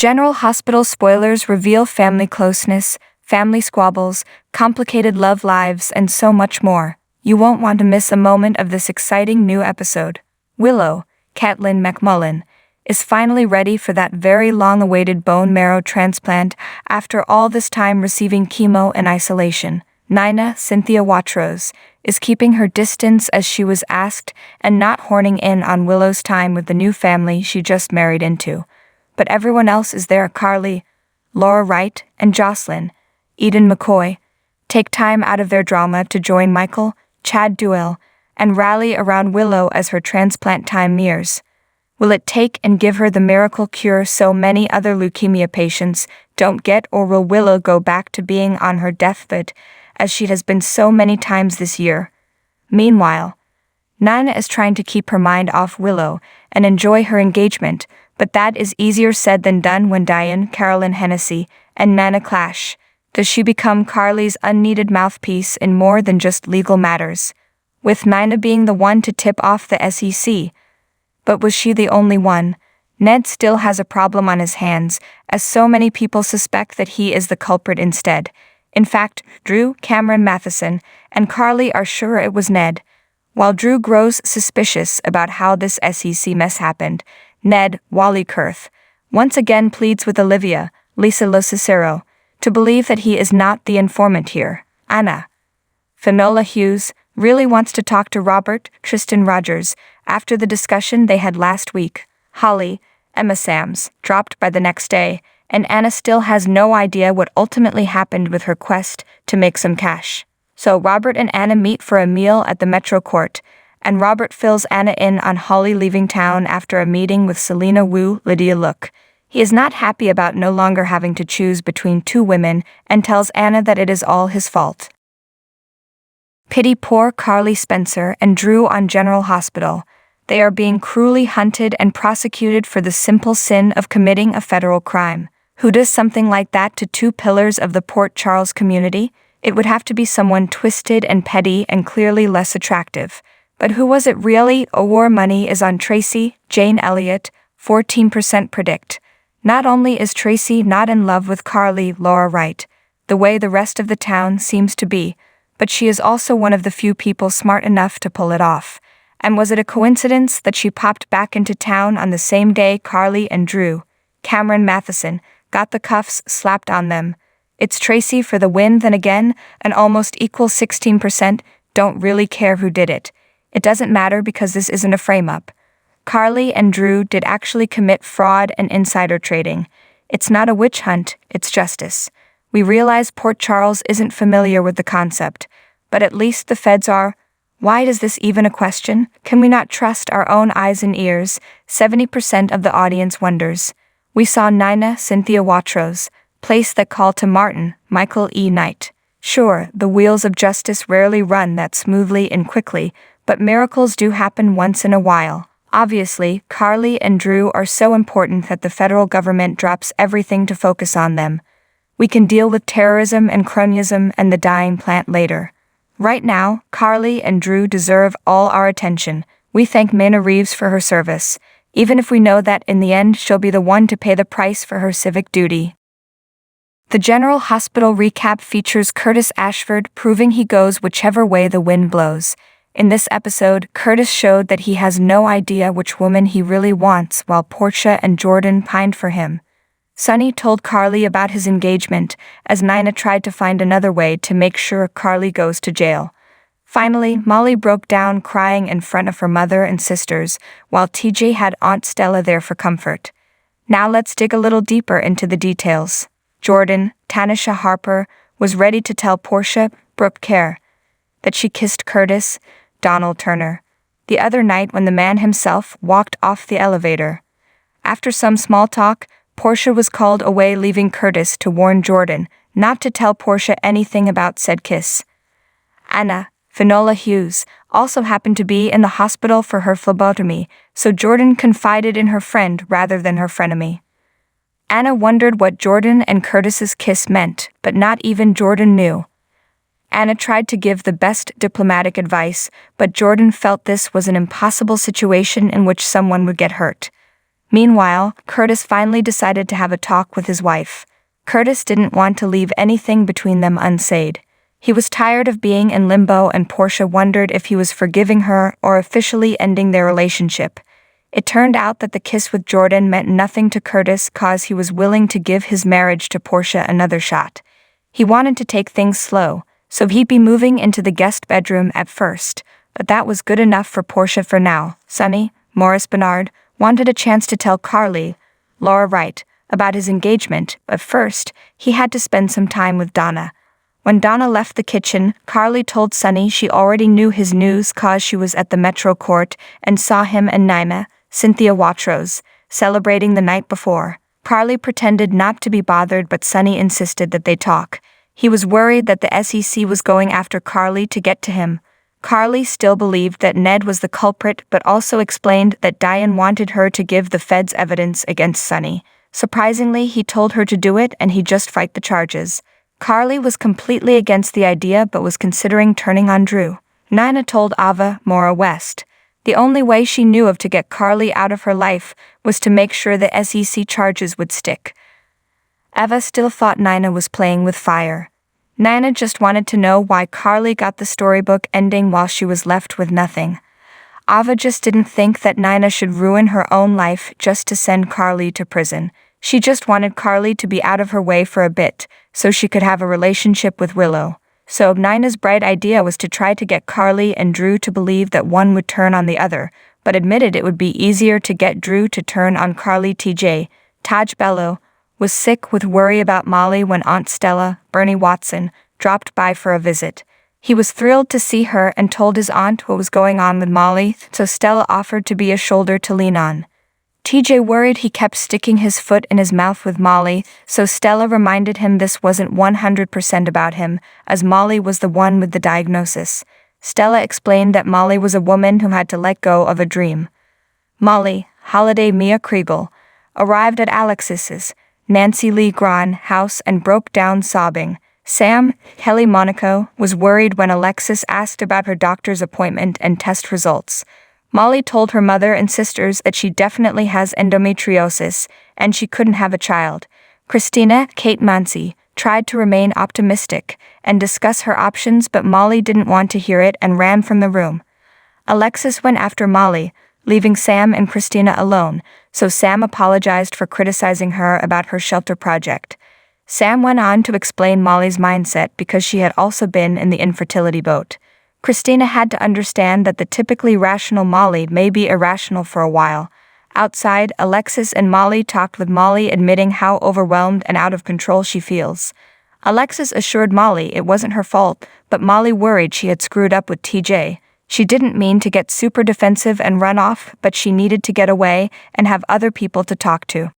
General Hospital spoilers reveal family closeness, family squabbles, complicated love lives, and so much more. You won't want to miss a moment of this exciting new episode. Willow, Caitlin McMullen, is finally ready for that very long-awaited bone marrow transplant after all this time receiving chemo and isolation. Nina, Cynthia Watrous, is keeping her distance as she was asked and not horning in on Willow's time with the new family she just married into. But everyone else is there. Carly, Laura Wright, and Jocelyn, Eden McCoy, take time out of their drama to join Michael, Chad Duell, and rally around Willow as her transplant time nears. Will it take and give her the miracle cure so many other leukemia patients don't get, or will Willow go back to being on her deathbed, as she has been so many times this year? Meanwhile, Nina is trying to keep her mind off Willow and enjoy her engagement, but that is easier said than done when Diane, Carolyn Hennessy, and Nina clash. Does she become Carly's unneeded mouthpiece in more than just legal matters, with Nina being the one to tip off the SEC? But was she the only one? Ned still has a problem on his hands, as so many people suspect that he is the culprit instead. In fact, Drew, Cameron Matheson, and Carly are sure it was Ned. While Drew grows suspicious about how this SEC mess happened, Ned, Wally Kurth, once again pleads with Olivia, Lisa Locicero, to believe that he is not the informant here. Anna, Finola Hughes, really wants to talk to Robert, Tristan Rogers, after the discussion they had last week. Holly, Emma Sams, dropped by the next day, and Anna still has no idea what ultimately happened with her quest to make some cash. So Robert and Anna meet for a meal at the Metro Court, and Robert fills Anna in on Holly leaving town after a meeting with Selena Wu, Lydia Look. He is not happy about no longer having to choose between two women and tells Anna that it is all his fault. Pity poor Carly Spencer and Drew on General Hospital. They are being cruelly hunted and prosecuted for the simple sin of committing a federal crime. Who does something like that to two pillars of the Port Charles community? It would have to be someone twisted and petty and clearly less attractive. But who was it really? War money is on Tracy, Jane Elliott, 14% predict. Not only is Tracy not in love with Carly, Laura Wright, the way the rest of the town seems to be, but she is also one of the few people smart enough to pull it off. And was it a coincidence that she popped back into town on the same day Carly and Drew, Cameron Matheson, got the cuffs slapped on them? It's Tracy for the win. Then again, an almost equal 16% don't really care who did it. It doesn't matter because this isn't a frame-up. Carly and Drew did actually commit fraud and insider trading. It's not a witch hunt, it's justice. We realize Port Charles isn't familiar with the concept, but at least the feds are. Why is this even a question? Can we not trust our own eyes and ears? 70% of the audience wonders. We saw Nina, Cynthia Watrous, place that call to Martin, Michael E. Knight. Sure, the wheels of justice rarely run that smoothly and quickly, but miracles do happen once in a while. Obviously, Carly and Drew are so important that the federal government drops everything to focus on them. We can deal with terrorism and cronyism and the dying plant later. Right now, Carly and Drew deserve all our attention. We thank Mena Reeves for her service, even if we know that in the end she'll be the one to pay the price for her civic duty. The General Hospital recap features Curtis Ashford proving he goes whichever way the wind blows. In this episode, Curtis showed that he has no idea which woman he really wants while Portia and Jordan pined for him. Sonny told Carly about his engagement as Nina tried to find another way to make sure Carly goes to jail. Finally, Molly broke down crying in front of her mother and sisters while TJ had Aunt Stella there for comfort. Now let's dig a little deeper into the details. Jordan, Tanisha Harper, was ready to tell Portia, Brooke Kerr, that she kissed Curtis, Donald Turner, the other night when the man himself walked off the elevator. After some small talk, Portia was called away, leaving Curtis to warn Jordan not to tell Portia anything about said kiss. Anna, Finola Hughes, also happened to be in the hospital for her phlebotomy, so Jordan confided in her friend rather than her frenemy. Anna wondered what Jordan and Curtis's kiss meant, but not even Jordan knew. Anna tried to give the best diplomatic advice, but Jordan felt this was an impossible situation in which someone would get hurt. Meanwhile, Curtis finally decided to have a talk with his wife. Curtis didn't want to leave anything between them unsaid. He was tired of being in limbo, and Portia wondered if he was forgiving her or officially ending their relationship. It turned out that the kiss with Jordan meant nothing to Curtis cause he was willing to give his marriage to Portia another shot. He wanted to take things slow, so he'd be moving into the guest bedroom at first, but that was good enough for Portia for now. Sonny, Morris Bernard, wanted a chance to tell Carly, Laura Wright, about his engagement, but first, he had to spend some time with Donna. When Donna left the kitchen, Carly told Sonny she already knew his news cause she was at the Metro Court and saw him and Naima, Cynthia Watrous, celebrating the night before. Carly pretended not to be bothered, but Sonny insisted that they talk. He was worried that the SEC was going after Carly to get to him. Carly still believed that Ned was the culprit, but also explained that Diane wanted her to give the feds evidence against Sonny. Surprisingly, he told her to do it and he'd just fight the charges. Carly was completely against the idea but was considering turning on Drew. Nina told Ava, Maura West. The only way she knew of to get Carly out of her life was to make sure the SEC charges would stick. Ava still thought Nina was playing with fire. Nina just wanted to know why Carly got the storybook ending while she was left with nothing. Ava just didn't think that Nina should ruin her own life just to send Carly to prison. She just wanted Carly to be out of her way for a bit, so she could have a relationship with Willow. So Nina's bright idea was to try to get Carly and Drew to believe that one would turn on the other, but admitted it would be easier to get Drew to turn on Carly. Taj Bello was sick with worry about Molly when Aunt Stella, Bernie Watson, dropped by for a visit. He was thrilled to see her and told his aunt what was going on with Molly, so Stella offered to be a shoulder to lean on. TJ worried he kept sticking his foot in his mouth with Molly, so Stella reminded him this wasn't 100% about him, as Molly was the one with the diagnosis. Stella explained that Molly was a woman who had to let go of a dream. Molly, Holiday Mia Kriegel, arrived at Alexis's, Nancy Lee Gran, house and broke down sobbing. Sam, Kelly Monaco, was worried when Alexis asked about her doctor's appointment and test results. Molly told her mother and sisters that she definitely has endometriosis and she couldn't have a child. Christina, Kate Mancy, tried to remain optimistic and discuss her options, but Molly didn't want to hear it and ran from the room. Alexis went after Molly, leaving Sam and Christina alone, so Sam apologized for criticizing her about her shelter project. Sam went on to explain Molly's mindset because she had also been in the infertility boat. Christina had to understand that the typically rational Molly may be irrational for a while. Outside, Alexis and Molly talked, with Molly admitting how overwhelmed and out of control she feels. Alexis assured Molly it wasn't her fault, but Molly worried she had screwed up with TJ. She didn't mean to get super defensive and run off, but she needed to get away and have other people to talk to.